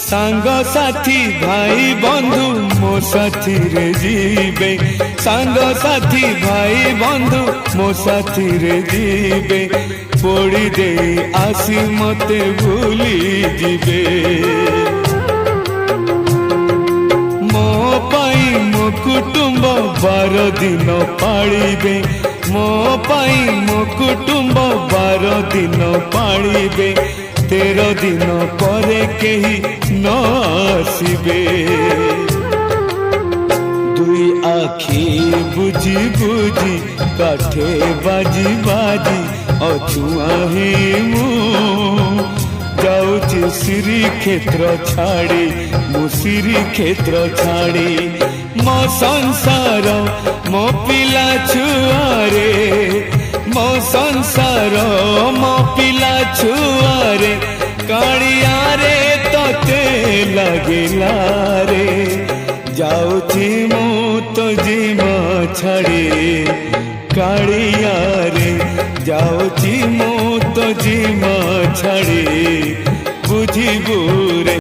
सांग साथी भाई बंधु मो साथी रे जीवे सांग साथी भाई बंधु मो साथी रे जीवे पोड़ी दे आसी मते भूली जीवे मो पाई मो कुटुंब 12 दिन पालिबे मो पाई मो कुटुंब 12 दिन पालिबे 13 दिन परे केही न आसिबे दुई आखी बुझी बुझी काठे बाजी बाजी अछुआ ही मु जाऊची श्री क्षेत्र छाड़ी मु श्री क्षेत्र छाड़ी मो संसार मो पिला छुआरे मो संसार मो पिला छुआरे कालिया रे तोते लगिला रे जाऊची मु तो जीमा छाड़ी कालिया रे जाऊची मु तो जीमा छाड़ी बुझिबू रे।